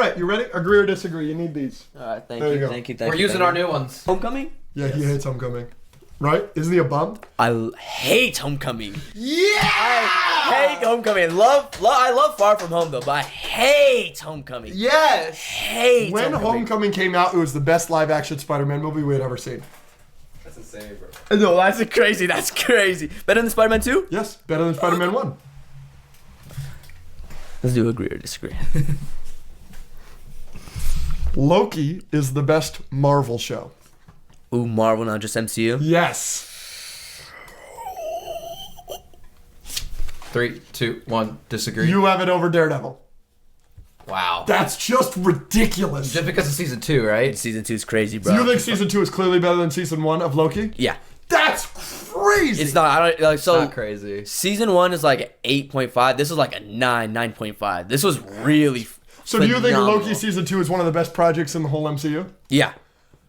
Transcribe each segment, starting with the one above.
right, you ready? Agree or disagree? You need these. All right, thank There you you, go. thank you, thank We're you. using our new ones. Homecoming? Yeah, he hates Homecoming. Right? Isn't he a bum? I hate Homecoming. Yeah! I hate Homecoming. I love Far From Home though, but I hate Homecoming. Yes! Hate When Homecoming came out, it was the best live-action Spider-Man movie we had ever seen. That's insane, bro. No, that's crazy. That's crazy. Better than Spider-Man 2? Yes, better than Spider-Man 1. Let's do agree or disagree. Loki is the best Marvel show. Ooh, Marvel, not just MCU? Yes. 3, 2, 1. Disagree. You have it over Daredevil. Wow. That's just ridiculous. Just because of season 2, right? Season 2 is crazy, bro. Do you think season 2 is clearly better than season 1 of Loki? Yeah. That's crazy. It's not. I don't like. So Not crazy. season 1 is like 8.5. This was like a 9.5. This was really. So do you think phenomenal. Loki season 2 is one of the best projects in the whole MCU? Yeah.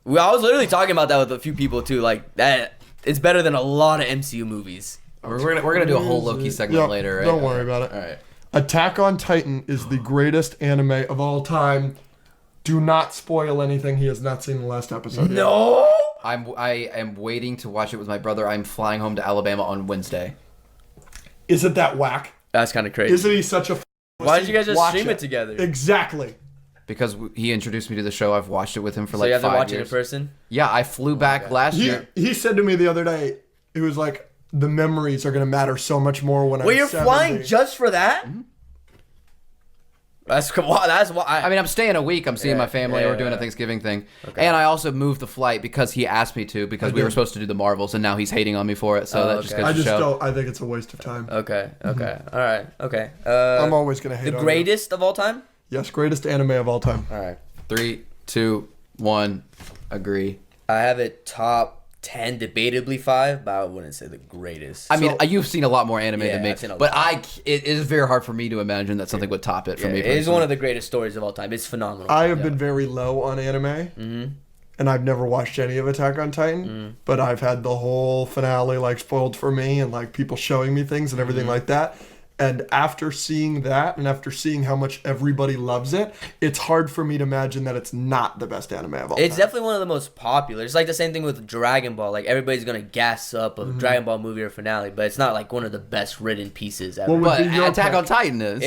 Well, I was literally talking about that with a few people too. Like that, it's better than a lot of MCU movies. We're gonna do a whole Loki segment Yep, later, right? Don't worry about it. All right. Attack on Titan is the greatest anime of all time. Do not spoil anything he has not seen in the last episode. No. I am waiting to watch it with my brother. I'm flying home to Alabama on Wednesday. Isn't that whack? That's kind of crazy. Isn't he such a Why did you guys just Watch stream it. it together? Exactly. Because he introduced me to the show. I've watched it with him for So like you have to 5 watch years. it in person. Yeah, I flew back last He, year. he said to me the other day, he was like, the memories are going to matter so much more when I'm Wait, you're 70. flying just for that? Mm-hmm. That's why. I mean, I'm staying a week. I'm seeing Yeah, my family. yeah, We're doing yeah. a Thanksgiving thing. And I also moved the flight because he asked me to because we were supposed to do the Marvels, and now he's hating on me for it. So Oh, that just okay. goes I to just show. don't. I think it's a waste of time. Okay. Okay. All right. Okay. I'm always going to hate the on greatest of all time. you. Yes, greatest anime of all time. All right. 3, 2, 1. Agree. I have it top 10, debatably 5, but I wouldn't say the greatest. I mean, you've seen a lot more anime Yeah, than me, I've seen a but lot. it is very hard for me to imagine that something would top it for me. it is personally. one of the greatest stories of all time. It's phenomenal. I have been very low on anime, and I've never watched any of Attack on Titan, but I've had the whole finale like spoiled for me and like people showing me things and everything like that. And after seeing that and after seeing how much everybody loves it, it's hard for me to imagine that it's not the best anime of all It's time. definitely one of the most popular. It's like the same thing with Dragon Ball. Like everybody's gonna gas up a Dragon Ball movie or finale, but it's not like one of the best written pieces ever. What would But be your Attack pick? on Titan is.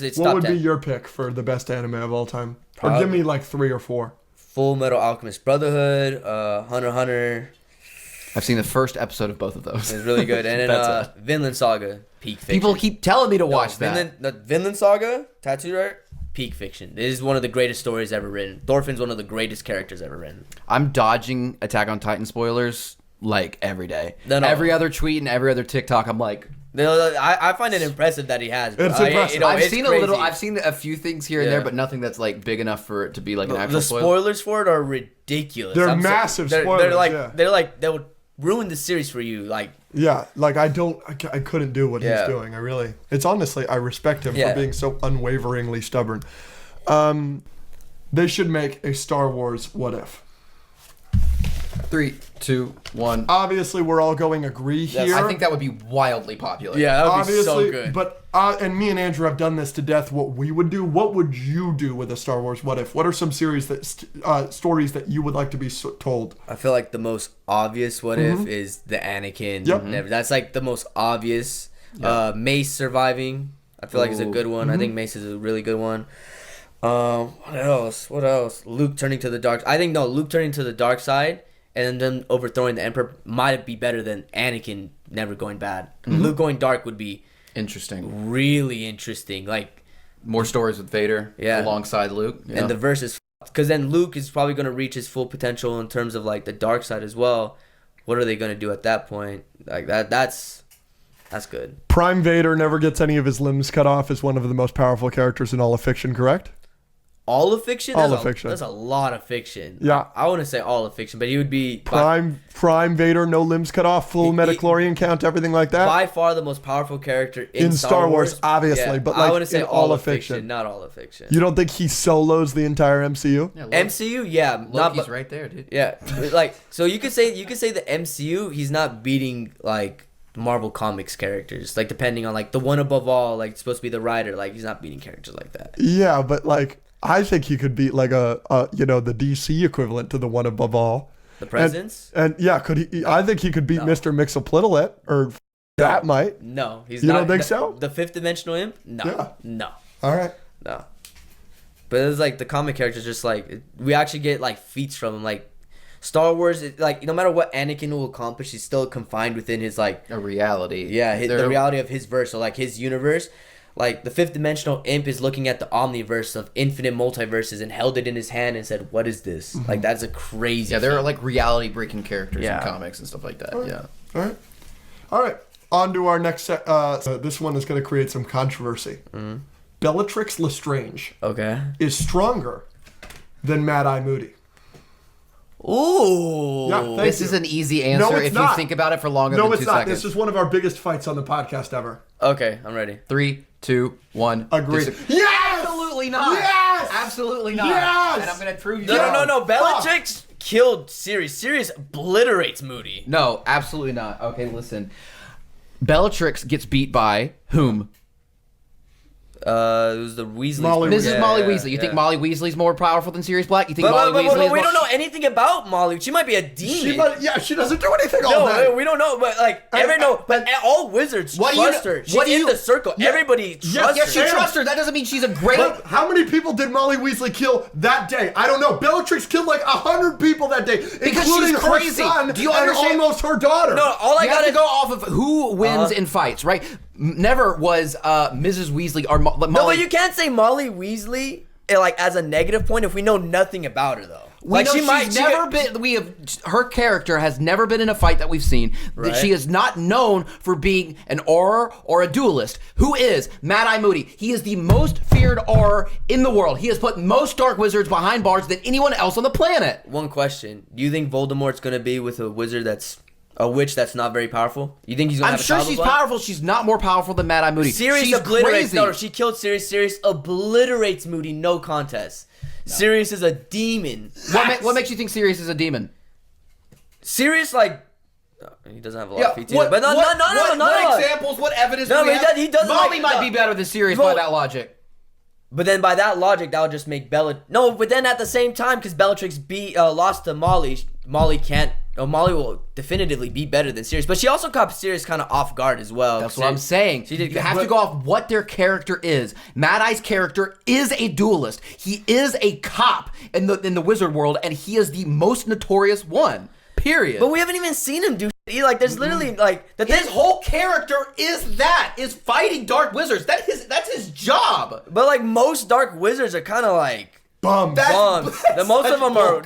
It's What top would 10. be your pick for the best anime of all time? Or Probably- give me like 3 or 4. Full Metal Alchemist Brotherhood, Hunter x Hunter I've seen the first episode of both of those. is really good, and then That's Vinland Saga, peak fiction. People keep telling me to watch that. The Vinland Saga, Tattoo Art, peak fiction. It is one of the greatest stories ever written. Thorfinn's one of the greatest characters ever written. I'm dodging Attack on Titan spoilers like every day. No. Every other tweet and every other TikTok, I'm like, I find it impressive that he has. It's impressive. I've it's seen crazy. a little. I've seen a few things here and Yeah. there, but nothing that's like big enough for it to be like an actual The spoiler. spoilers for it are ridiculous. They're massive spoilers, They're like they would ruin the series for you. Like Yeah, like I couldn't do what Yeah. he's doing. It's honestly, I respect him Yeah. for being so unwaveringly stubborn. They should make a Star Wars What If. 3, 2, 1. Obviously, we're all going agree here. I think that would be wildly popular. yeah, that would obviously, be so good. But and me and Andrew have done this to death. What we would do. What would you do with a Star Wars What If? What are some stories that you would like to be told? I feel like the most obvious what if is the Anakin. Yep. That's like the most obvious. Mace surviving. I feel like it's a good one. I think Mace is a really good one. What else? What else? Luke turning to the dark. I think Luke turning to the dark side and then overthrowing the Emperor might be better than Anakin never going bad. Luke going dark would be Interesting. really interesting. Like, More stories with Vader alongside Luke. Yeah. and the verse is because then Luke is probably going to reach his full potential in terms of like the dark side as well. What are they going to do at that point? Like that's good. Prime Vader never gets any of his limbs cut off. Is one of the most powerful characters in all of fiction. Correct? All of fiction? All of fiction. That's a lot of fiction. Yeah. I wouldn't say all of fiction, but he would be Prime Vader, no limbs cut off, full metachlorian count, everything like that. by far the most powerful character in Star Wars, obviously, but, like, I wouldn't say in all of fiction, not all of fiction. You don't think he solos the entire MCU? Yeah, MCU, yeah, not Loki's but, right there, dude. yeah, like so you could say the MCU, he's not beating like Marvel Comics characters, like depending on like the one above all, like it's supposed to be the writer, like he's not beating characters like that. Yeah, but like I think he could beat like the DC equivalent to the one above all. The Presence? And yeah, could he? I think he could beat Mr. Mxyzptlk, or that might. No, he's you not. You don't think so? The fifth dimensional imp? No. Yeah. No. All right. No. But it was like the comic characters just like, we actually get like feats from him. Like Star Wars, like no matter what Anakin will accomplish, he's still confined within his like a reality. Yeah, the reality of his verse, so like his universe. Like the fifth dimensional imp is looking at the omniverse of infinite multiverses and held it in his hand and said, "What is this?" Like that's a crazy. Yeah, there are like reality breaking characters in comics and stuff like that. Right. Yeah. All right. On to our next set. This one is going to create some controversy. Bellatrix Lestrange is stronger than Mad Eye Moody. Ooh. Yeah, this is an easy answer if you think about it for longer than 2 seconds. No, it's not. This is one of our biggest fights on the podcast ever. Okay, I'm ready. 3, 2, 1. Agreed. Yes! Absolutely not. Yes! Absolutely not. Yes! And I'm going to prove you No. Bellatrix killed Sirius. Sirius obliterates Moody. No, absolutely not. Okay, listen. Bellatrix gets beat by whom? It was the Weasley. Mrs. Molly Weasley. You think Molly Weasley's more powerful than Sirius Black? You think Molly Weasley? We don't know anything about Molly. She might be a demon. She doesn't do anything all day. No, we don't know. But like, all wizards trust her. She's in the circle. Everybody trusts her. Yes, you trust her. That doesn't mean she's a great. But how many people did Molly Weasley kill that day? I don't know. Bellatrix killed like 100 people that day, including her son and almost her daughter. No, all I gotta go off of who wins in fights, right? Never was Mrs. Weasley or Molly. No, but you can't say Molly Weasley like as a negative point if we know nothing about her though. Her character has never been in a fight that we've seen. Right. She is not known for being an Auror or a duelist. Who is Mad Eye Moody? He is the most feared Auror in the world. He has put most dark wizards behind bars than anyone else on the planet. One question: do you think Voldemort's gonna be with a wizard a witch that's not very powerful? You think he's gonna have a child? I'm sure she's powerful. She's not more powerful than Mad Eye Moody. Sirius obliterates. No, she killed Sirius. Sirius obliterates Moody. No contest. No. Sirius is a demon. What makes you think Sirius is a demon? Sirius, like, he doesn't have a lot of feet either. But no examples? What evidence? No, he doesn't. Molly might be better than Sirius by that logic. But then by that logic, that would just make No, but then at the same time, because Bellatrix lost to Molly, Molly will definitively be better than Sirius. But she also caught Sirius kind of off guard as well. That's what I'm saying. You have to go off what their character is. Mad Eye's character is a duelist. He is a cop in the wizard world, and he is the most notorious one. Period. But we haven't even seen him do like there's literally like his whole character is fighting dark wizards. That's his job. But like most dark wizards are kind of like bums. Most of them are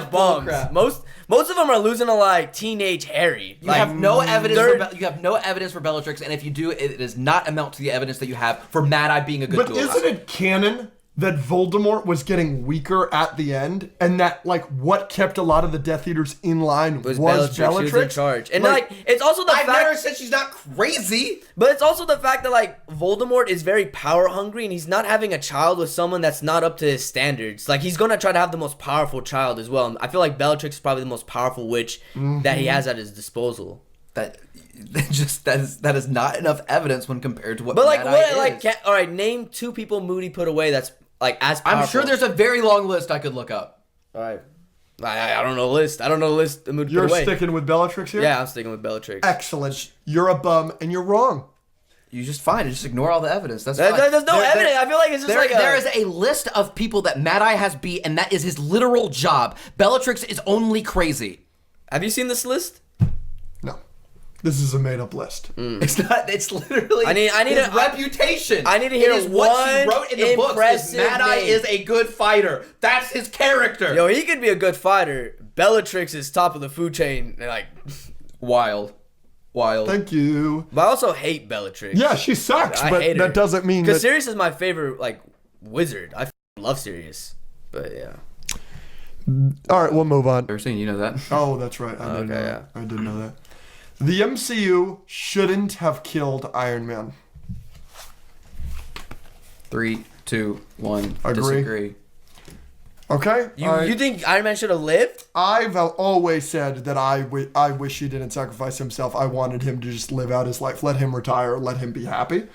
bums. Most of them are losing to like teenage Harry. You have no evidence. You have no evidence for Bellatrix, and if you do, it does not amount to the evidence that you have for Mad Eye being a good duelist. But isn't it canon that Voldemort was getting weaker at the end, and that like what kept a lot of the Death Eaters in line was Bellatrix? She was in charge, and like it's also the fact. I've never said she's not crazy, but it's also the fact that like Voldemort is very power hungry, and he's not having a child with someone that's not up to his standards. Like he's gonna try to have the most powerful child as well. And I feel like Bellatrix is probably the most powerful witch that he has at his disposal. That is not enough evidence when compared to what. But like what? Is. All right, name 2 people Moody put away that's like as powerful. I'm sure there's a very long list I could look up. All right. I don't know the list. I don't know the list. You're sticking with Bellatrix here? Yeah, I'm sticking with Bellatrix. Excellent. You're a bum and you're wrong. You just just ignore all the evidence. That's fine. There's no evidence. I feel like it's just there is a list of people that Mad Eye has beat, and that is his literal job. Bellatrix is only crazy. Have you seen this list? No. This is a made-up list. It's not. It's literally. I need his reputation. I need to hear what he wrote in the books. Mad Eye is a good fighter. That's his character. Yo, he could be a good fighter. Bellatrix is top of the food chain. Like wild. Thank you. But I also hate Bellatrix. Yeah, she sucks. But hate her. That doesn't mean because Sirius is my favorite like wizard. I love Sirius. But yeah. All right, we'll move on. You know that? Oh, that's right. I didn't know that. The MCU shouldn't have killed Iron Man. 3, 2, 1. Agree. Disagree. Okay. You think Iron Man should have lived? I've always said that I wish he didn't sacrifice himself. I wanted him to just live out his life. Let him retire. Let him be happy.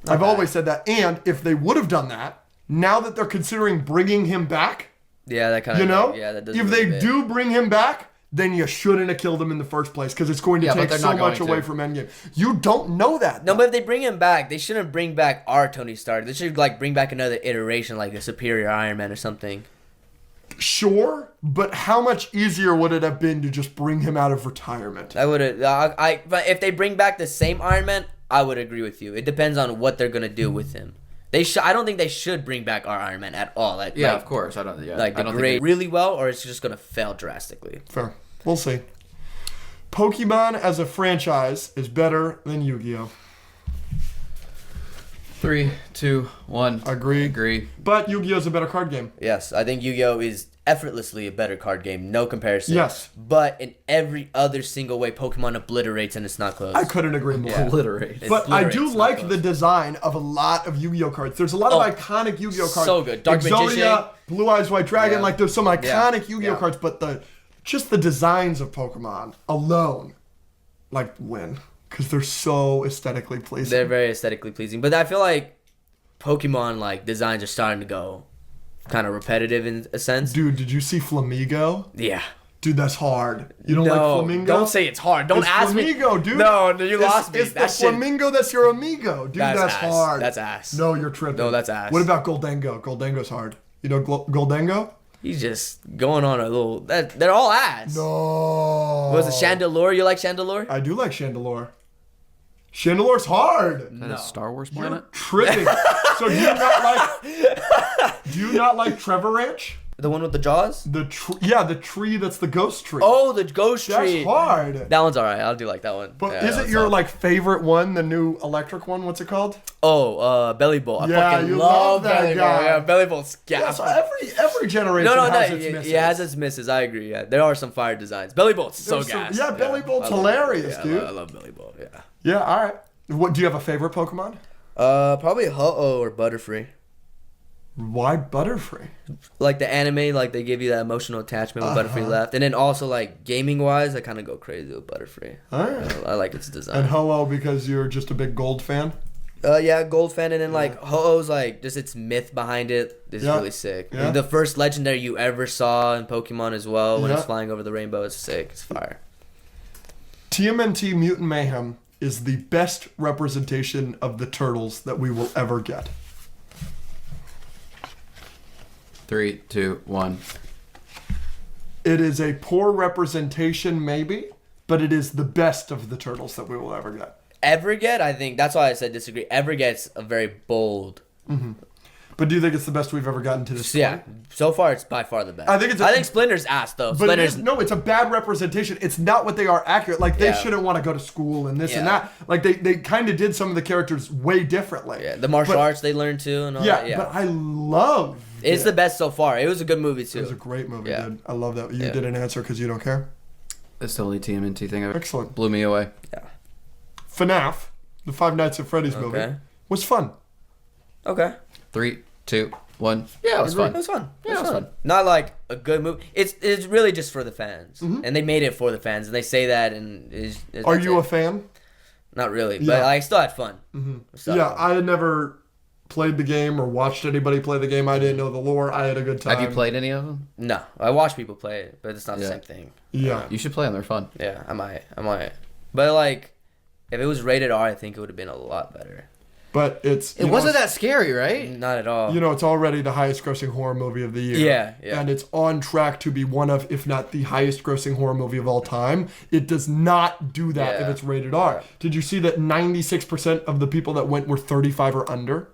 I've always said that. And if they would have done that, now that they're considering bringing him back, Yeah, that kind of. you know, Yeah, that does. if they do bring him back, then you shouldn't have killed him in the first place because it's going to take so much away from Endgame. You don't know that. No, but if they bring him back, they shouldn't bring back our Tony Stark. They should like bring back another iteration, like a superior Iron Man or something. Sure, but how much easier would it have been to just bring him out of retirement? I would have. But if they bring back the same Iron Man, I would agree with you. It depends on what they're gonna do with him. I don't think they should bring back our Iron Man at all. Of course. I don't. Yeah, like I don't grade think really well, or it's just gonna fail drastically. Fair. We'll see. Pokemon as a franchise is better than Yu-Gi-Oh. 3, 2, 1. Agree. But Yu-Gi-Oh is a better card game. Yes, I think Yu-Gi-Oh is effortlessly a better card game, no comparison. Yes. But in every other single way, Pokemon obliterates and it's not close. I couldn't agree more. Yeah. Obliterate. But I do like the design of a lot of Yu-Gi-Oh cards. There's a lot of iconic Yu-Gi-Oh cards. So good. Dark Exodia, Magician. Blue Eyes White Dragon. Yeah. Like there's some iconic Yu-Gi-Oh Yeah. cards, but just the designs of Pokemon alone, like win because they're so aesthetically pleasing. They're very aesthetically pleasing, but I feel like Pokemon like designs are starting to go kind of repetitive in a sense. Dude, did you see Flamingo? Yeah. Dude, that's hard. You don't No, like Flamingo? don't say it's hard. Don't it's ask Flamingo, me. dude. No, you lost me. It's the That shit- Flamingo that's your amigo. Dude, that's ass. hard. That's ass. No, you're tripping. No, that's ass. What about Goldengo? Goldengo's hard. You know Goldengo? He's just going on a little. They're all ass. No. What was it Chandelure? You like Chandelure? I do like Chandelure. Chandelure's hard. Is that a Star Wars planet? You're tripping. So do you not like Trevor Ranch? The one with the jaws? The tree that's the ghost tree. Oh, the ghost tree. That's hard. That one's alright. I'll do like that one. But Yeah, is it that's your solid. like favorite one, the new electric one? What's it called? Oh, Belly Bolt. I Yeah, fucking you love love that Belly guy. Bolt. Yeah, Belly Bolt's Yeah, so gas. every generation has its misses. It has its misses. I agree. Yeah, there are some fire designs. Belly Bolt's so There's some- gas. yeah, Belly Bolt's I love- hilarious, yeah, dude. I love Belly Bolt. Yeah. Yeah, all right. What do you have a favorite Pokemon? Probably Ho-Oh or Butterfree. Why Butterfree? Like the anime, like they give you that emotional attachment with Butterfree left, and then also like gaming wise, I kind of go crazy with Butterfree. All right. I like its design. And Ho-Oh because you're just a big Gold fan? Yeah, Gold fan, and then like Ho-Oh's like just its myth behind it is Yeah. really sick. Yeah. And the first legendary you ever saw in Pokemon as well, when it's Yeah. flying over the rainbow, is sick. It's fire. TMNT Mutant Mayhem is the best representation of the turtles that we will ever get. 3, 2, 1. It is a poor representation, maybe, but it is the best of the turtles that we will ever get. Everget, I think that's why I said disagree. Everget's a very bold. But do you think it's the best we've ever gotten to this Yeah, point? so far it's by far the best. I think Splinter's ass though. But Splinter's it's a bad representation. It's not what they are accurate. Like, they Yeah. shouldn't want to go to school and this and Yeah. that. Like, they kind of did some of the characters way differently. yeah, the martial arts they learned too and all Yeah, that. Yeah, but I love it's it. the best so far. It was a good movie too. It was a great movie, Yeah. dude. I love that. You Yeah. didn't answer because you don't care? It's the only TMNT thing ever. Excellent. Blew me away. Yeah. FNAF, the Five Nights at Freddy's movie, Okay. was fun. Okay. 3, 2, 1. Yeah, it was fun. It was fun. Yeah, it was fun. Not like a good movie. It's really just for the fans, and they made it for the fans, and they say that. And Are you a fan? Not really, but Yeah. I still had fun. Yeah, I had never played the game or watched anybody play the game. I didn't know the lore. I had a good time. Have you played any of them? No, I watch people play it, but it's not the Yeah. same thing. Yeah. You should play them. They're fun. Yeah, I might. But like, if it was rated R, I think it would have been a lot better. But It wasn't that scary, right? Not at all. It's already the highest grossing horror movie of the year. Yeah. And it's on track to be one of, if not the highest grossing horror movie of all time. It does not do that if Yeah. it's rated R. Yeah. Did you see that 96% of the people that went were 35 or under?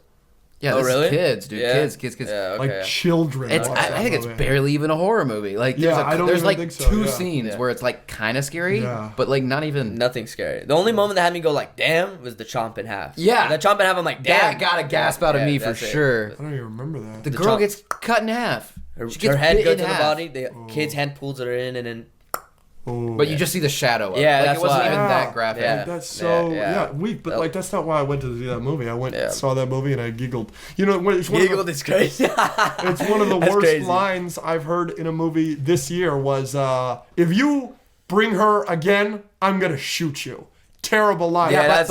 Yeah, Oh, this is really? kids, dude. Yeah. Kids. Yeah, okay. Like children. It's, watch I that think it's movie. barely even a horror movie. Like, Yeah, I don't there's even like think so, two yeah. scenes Yeah. where it's like kind of scary, Yeah. but like not even. Nothing scary. The only moment that had me go like, "Damn," was the chomp in half. Yeah. the chomp in half. I'm like, "Damn." That got a gasp out of Yeah, me for that's it. sure. I don't even remember that. The The girl chomp. gets cut in half. She gets Her head bit goes in to the half. body. The kid's hand pulls her in, and then Oh. But you just see the shadow of it. Yeah, Like, that's it wasn't why. even Yeah. that graphic. Yeah. That's so Yeah. weak. But Nope. like that's not why I went to see that movie. I went Yeah. and saw that movie and I giggled. It's one of giggled the, is crazy. it's one of the That's worst crazy. lines I've heard in a movie this year was if you bring her again, I'm gonna shoot you. terrible line. Yeah,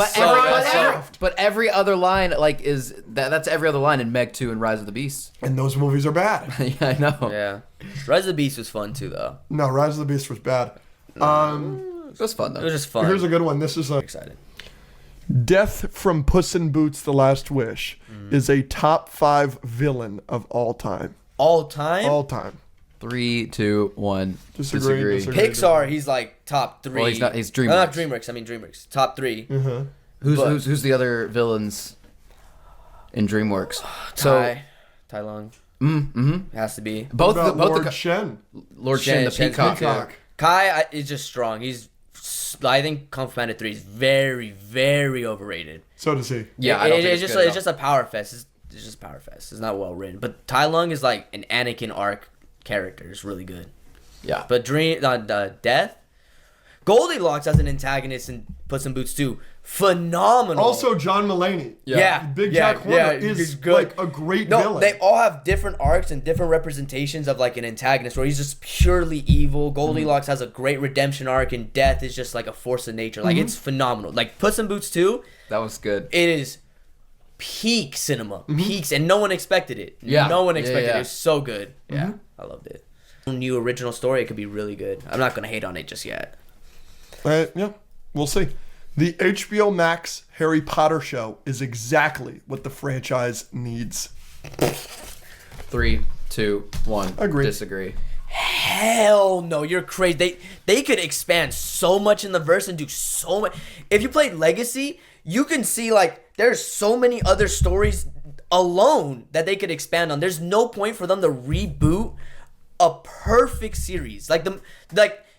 but every other line like that's every other line in Meg 2 and Rise of the Beast. And those movies are bad. Yeah, I know. Yeah. Rise of the Beast was fun too, though. No, Rise of the Beast was bad. It was fun though. It was just fun. Here's a good one. This is excited. Death from Puss in Boots: The Last Wish is a top 5 villain of all time. All time? All time. 3, 2, 1. Disagree. Pixar, he's like top 3. Well, he's not. He's DreamWorks. Not DreamWorks. I mean DreamWorks. Top 3. Who's the other villains in DreamWorks? Tai Lung. It has to be. Both Lord Shen. Lord Shen, the peacock. Kai is just strong. I think Kung Fu Panda 3 is very, very overrated. So does he. Yeah, I don't think it's just a power fest. It's just a power fest. It's not well written. But Tai Lung is like an Anakin arc character. It's really good. Yeah. But Death, Goldilocks as an antagonist in Puss in Boots 2, phenomenal. Also, John Mulaney. Yeah. Big Jack Horner is good. like a great villain. They all have different arcs and different representations of like an antagonist where he's just purely evil. Goldilocks has a great redemption arc, and Death is just like a force of nature. Like it's phenomenal. Like Puss in Boots 2, that was good. it is peak cinema. Peaks, and no one expected it. Yeah. No one expected Yeah. it. It was so good. Yeah. I loved it. New original story, it could be really good. I'm not gonna hate on it just yet. Yeah, we'll see. The HBO Max Harry Potter show is exactly what the franchise needs. 3, 2, 1. Agree. Disagree. Hell no, you're crazy. They could expand so much in the verse and do so much. If you played Legacy, you can see like there's so many other stories alone that they could expand on. There's no point for them to reboot a perfect series. Like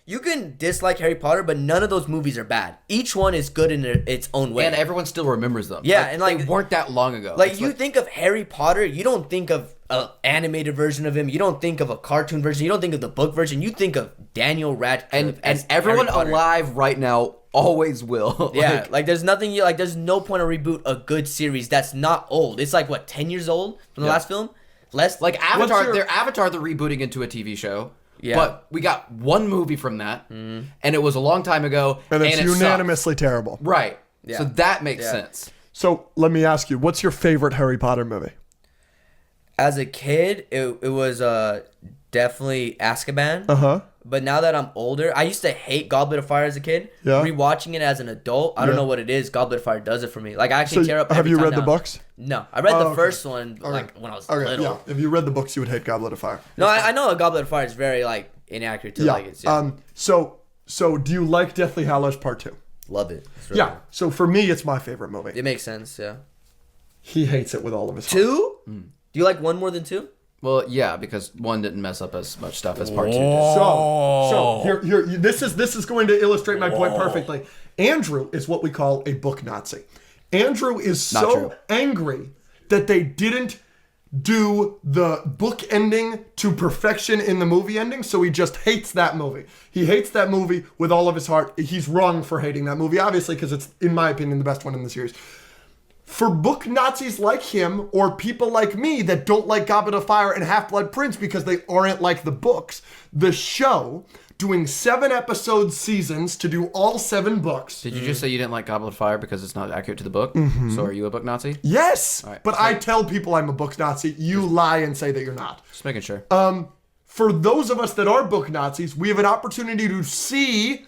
you can dislike Harry Potter, but none of those movies are bad. Each one is good in its own way. And everyone still remembers them. Yeah, and they weren't that long ago. Like you think of Harry Potter, you don't think of an animated version of him. You don't think of a cartoon version. You don't think of the book version. You think of Daniel Radcliffe and everyone alive right now always will. Yeah, like there's nothing there's no point to reboot a good series that's not old. It's like what, 10 years old from the last film? Less like Avatar. They're rebooting into a TV show. Yeah. But we got one movie from that, and it was a long time ago, and it's unanimously terrible. Right. Yeah. So that makes sense. So let me ask you, what's your favorite Harry Potter movie? As a kid, it was definitely Azkaban. Uh-huh. But now that I'm older, I used to hate Goblet of Fire as a kid. Yeah. Rewatching it as an adult, I don't know what it is. Goblet of Fire does it for me. Like I actually tear up. Have you read now. the books? No, I read the first one like when I was little. Yeah. If you read the books, you would hate Goblet of Fire. No, I know a Goblet of Fire is very like inaccurate to like it. Yeah. So do you like Deathly Hallows Part 2? Love it. Really good. So for me, it's my favorite movie. It makes sense. Yeah. He hates it with all of his heart. 2? Do you like 1 more than 2? Well, yeah, because 1 didn't mess up as much stuff as Part 2 did. So here, this is going to illustrate my point perfectly. Andrew is what we call a book Nazi. Andrew is so angry that they didn't do the book ending to perfection in the movie ending, so he just hates that movie. He hates that movie with all of his heart. He's wrong for hating that movie, obviously, because it's, in my opinion, the best one in the series. For book Nazis like him, or people like me that don't like Goblet of Fire and Half-Blood Prince because they aren't like the books, the show, doing 7-episode seasons to do all 7 books. Did you just say you didn't like Goblet of Fire because it's not accurate to the book? So are you a book Nazi? Yes! All right. But I tell people I'm a book Nazi. You lie and say that you're not. Just making sure. For those of us that are book Nazis, we have an opportunity to see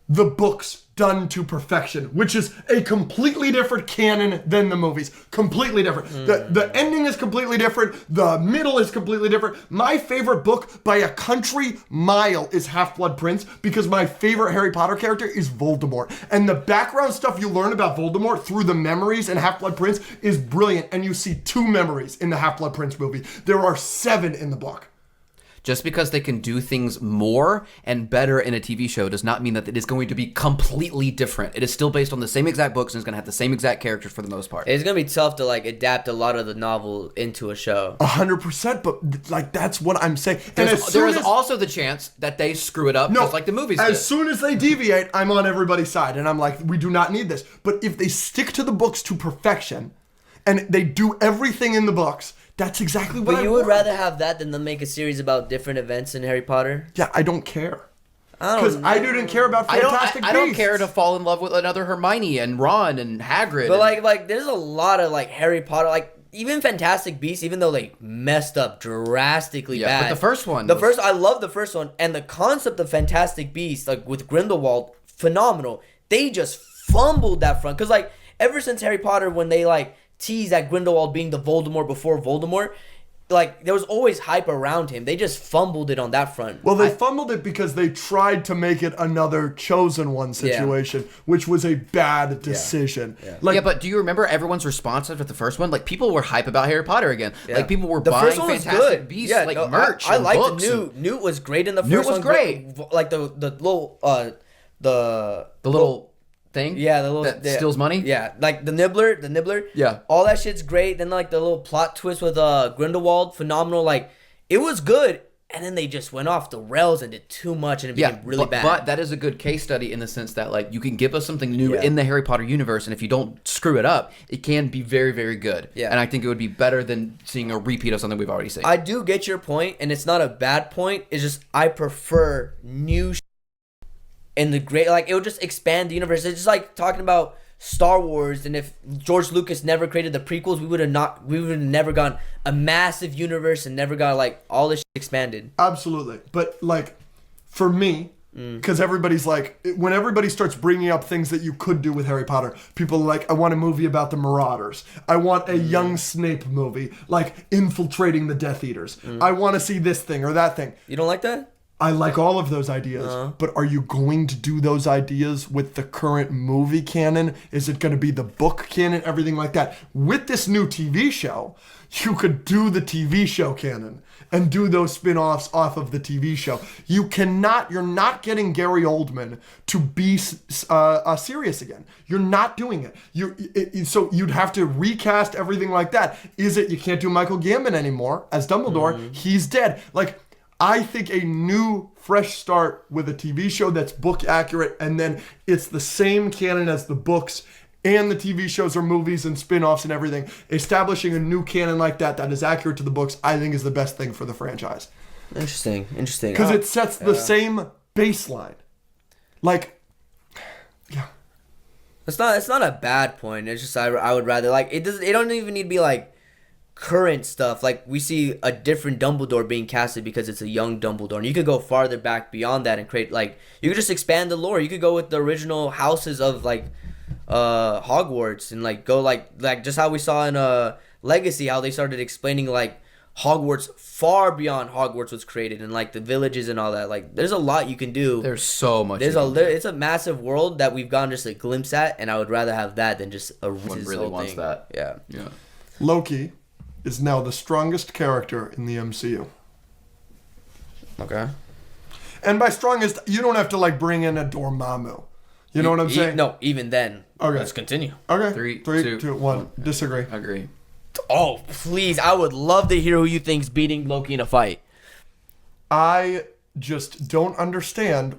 the books done to perfection, which is a completely different canon than the movies. Completely different. The ending is completely different. The middle is completely different. My favorite book by a country mile is Half-Blood Prince because my favorite Harry Potter character is Voldemort. And the background stuff you learn about Voldemort through the memories in Half-Blood Prince is brilliant. And you see 2 memories in the Half-Blood Prince movie. There are 7 in the book. Just because they can do things more and better in a TV show does not mean that it is going to be completely different. It is still based on the same exact books and is going to have the same exact characters for the most part. It's going to be tough to like adapt a lot of the novel into a show. 100%, but like that's what I'm saying. There is also the chance that they screw it up just like the movies did. As soon as they deviate, I'm on everybody's side and I'm like, we do not need this. But if they stick to the books to perfection and they do everything in the books, that's exactly what I want. But you would rather have that than to make a series about different events in Harry Potter? Yeah, I don't care. Because I didn't care about Fantastic Beasts. I don't care to fall in love with another Hermione and Ron and Hagrid. But like there's a lot of like Harry Potter, like even Fantastic Beasts, even though they messed up drastically bad. But the first one, I love the first one, and the concept of Fantastic Beasts, like with Grindelwald, phenomenal. They just fumbled that front, because like ever since Harry Potter, when they like tease at Grindelwald being the Voldemort before Voldemort, like there was always hype around him. They just fumbled it on that front. Well, they fumbled it because they tried to make it another Chosen One situation, which was a bad decision. Yeah. Like, but do you remember everyone's response after the first one? Like, people were hype about Harry Potter again. Yeah. Like, people were buying Fantastic Beasts, merch. I liked Newt. Newt was great in the first one. Newt was great. Like the little the little thing, the little that steals money, like the nibbler, all that shit's great. Then like the little plot twist with Grindelwald, phenomenal. Like it was good, and then they just went off the rails and did too much, and it became really bad. But that is a good case study in the sense that like you can give us something new in the Harry Potter universe, and if you don't screw it up, it can be very, very good. And I think it would be better than seeing a repeat of something we've already seen. I do get your point, and it's not a bad point. It's just I prefer new and the great, like, it would just expand the universe. It's just like talking about Star Wars, and if George Lucas never created the prequels, we would have never gotten a massive universe and never got like all this shit expanded. Absolutely. But like for me, because everybody's like, when everybody starts bringing up things that you could do with Harry Potter, people are like, I want a movie about the Marauders. I want a young Snape movie, like infiltrating the Death Eaters. I want to see this thing or that thing. You don't like that? I like all of those ideas, but are you going to do those ideas with the current movie canon? Is it going to be the book canon? Everything like that. With this new TV show, you could do the TV show canon and do those spin-offs off of the TV show. You're not getting Gary Oldman to be serious again. You're not doing it. So you'd have to recast everything like that. You can't do Michael Gambon anymore as Dumbledore. He's dead. Like, I think a new, fresh start with a TV show that's book accurate, and then it's the same canon as the books and the TV shows or movies and spin-offs and everything. Establishing a new canon like that is accurate to the books, I think is the best thing for the franchise. Interesting. Because it sets the same baseline. Like, yeah. It's not a bad point. It's just I would rather, like, it don't even need to be like current stuff. Like, we see a different Dumbledore being casted because it's a young Dumbledore, and you could go farther back beyond that and create, like, you could just expand the lore. You could go with the original houses of like Hogwarts, and like go like just how we saw in Legacy, how they started explaining like Hogwarts far beyond Hogwarts was created, and like the villages and all that. Like, there's a lot you can do. There's so much. It's a massive world that we've gotten just a glimpse at, and I would rather have that than just a one really wants thing. that. Yeah. Loki is now the strongest character in the MCU. Okay. And by strongest, you don't have to like bring in a Dormammu. You know what I'm saying? No, even then. Okay. Let's continue. Okay. 3, 2, 1. Disagree. Agree. Oh, please. I would love to hear who you think's beating Loki in a fight. I just don't understand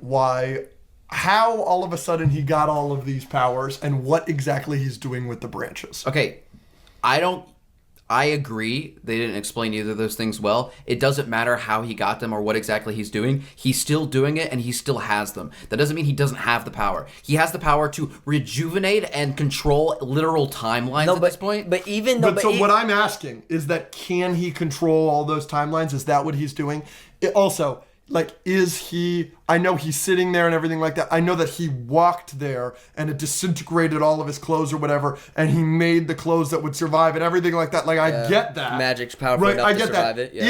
how all of a sudden he got all of these powers and what exactly he's doing with the branches. Okay. I agree. They didn't explain either of those things well. It doesn't matter how he got them or what exactly he's doing. He's still doing it, and he still has them. That doesn't mean he doesn't have the power. He has the power to rejuvenate and control literal timelines at this point. What I'm asking is that, can he control all those timelines? Is that what he's doing? Also, like, I know he's sitting there and everything like that. I know that he walked there and it disintegrated all of his clothes or whatever, and he made the clothes that would survive and everything like that. Like, I get that. Magic's powerful enough to survive it. Yeah.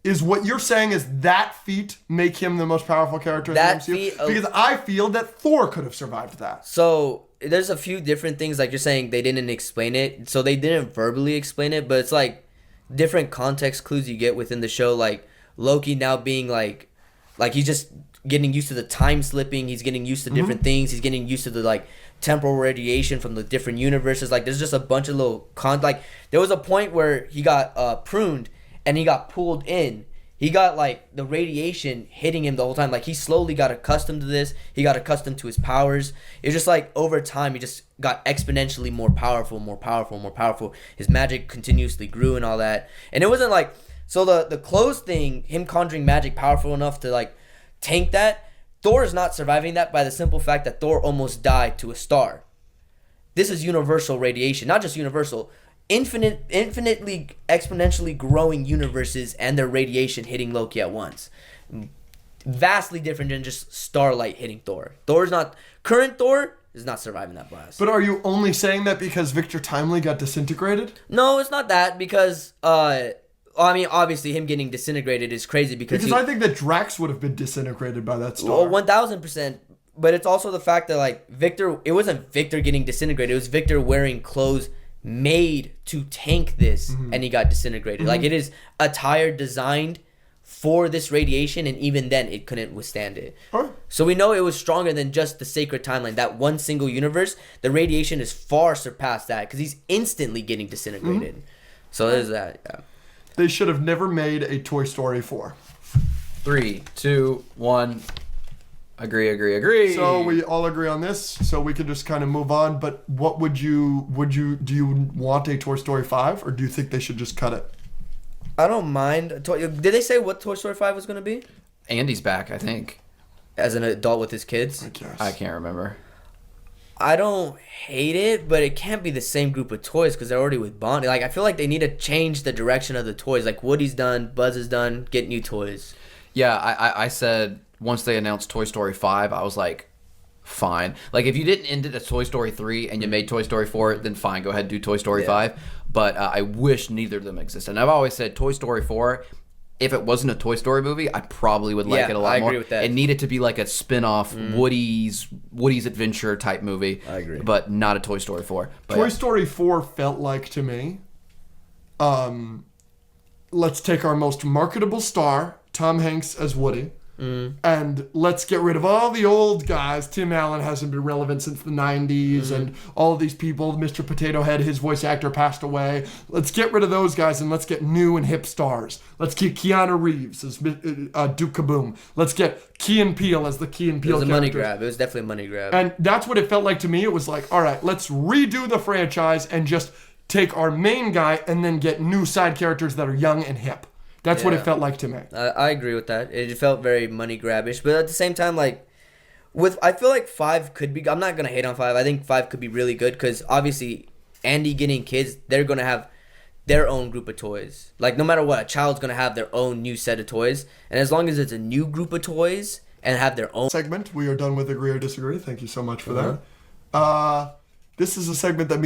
Is what you're saying, is that feat make him the most powerful character in the MCU? Because I feel that Thor could have survived that. So, there's a few different things, like you're saying, they didn't explain it. So, they didn't verbally explain it, but it's like different context clues you get within the show, like Loki now being like he's just getting used to the time slipping. He's getting used to different things. He's getting used to the like temporal radiation from the different universes. Like, there's just a bunch of little like there was a point where he got pruned and he got pulled in. He got like the radiation hitting him the whole time. Like, he slowly got accustomed to this. He got accustomed to his powers. It's just like over time he just got exponentially more powerful. His magic continuously grew and all that. And it wasn't like, so the clothes thing, him conjuring magic powerful enough to like tank that. Thor is not surviving that by the simple fact that Thor almost died to a star. This is universal radiation, not just universal. Infinitely, exponentially growing universes and their radiation hitting Loki at once. Vastly different than just starlight hitting Thor. Current Thor is not surviving that blast. But are you only saying that because Victor Timely got disintegrated? No, it's not that, because obviously him getting disintegrated is crazy because I think that Drax would have been disintegrated by that star. 1000%. But it's also the fact that like Victor, it wasn't Victor getting disintegrated. It was Victor wearing clothes made to tank this, and he got disintegrated. Like, it is attire designed for this radiation, and even then it couldn't withstand it. Huh. So we know it was stronger than just the sacred timeline. That one single universe, the radiation is far surpassed that because he's instantly getting disintegrated. So there's that. Yeah. They should have never made a Toy Story 4. 3, 2, 1. Agree. So we all agree on this. So we can just kind of move on. But what do you want a Toy Story 5, or do you think they should just cut it? I don't mind. Did they say what Toy Story 5 was going to be? Andy's back, I think. As an adult with his kids? I guess. I can't remember. I don't hate it, but it can't be the same group of toys because they're already with Bonnie. Like, I feel like they need to change the direction of the toys. Like, Woody's done, Buzz is done, get new toys. Yeah, I said once they announced Toy Story 5, I was like, fine. Like, if you didn't end it at Toy Story 3 and you made Toy Story 4, then fine, go ahead and do Toy Story 5. But I wish neither of them existed. And I've always said Toy Story 4, if it wasn't a Toy Story movie, I probably would like it a lot more. I agree with that. It needed to be like a spin-off Woody's Adventure type movie. I agree. But not a Toy Story 4. But Toy Story 4 felt like to me, let's take our most marketable star, Tom Hanks as Woody, and let's get rid of all the old guys. Tim Allen hasn't been relevant since the 90s, and all of these people. Mr. Potato Head, his voice actor, passed away. Let's get rid of those guys and let's get new and hip stars. Let's keep Keanu Reeves as Duke Kaboom. Let's get Key and Peele as the Key and Peele It was a characters. money grab. It was definitely a money grab. And that's what it felt like to me. It was like, all right, let's redo the franchise and just take our main guy and then get new side characters that are young and hip. That's what it felt like to me. I agree with that. It felt very money grabbish, but at the same time, like, I feel like 5 could be. I'm not gonna hate on 5. I think 5 could be really good because obviously, Andy getting kids, they're gonna have their own group of toys. Like, no matter what, a child's gonna have their own new set of toys, and as long as it's a new group of toys and have their own segment, we are done with agree or disagree. Thank you so much for that. This is a segment that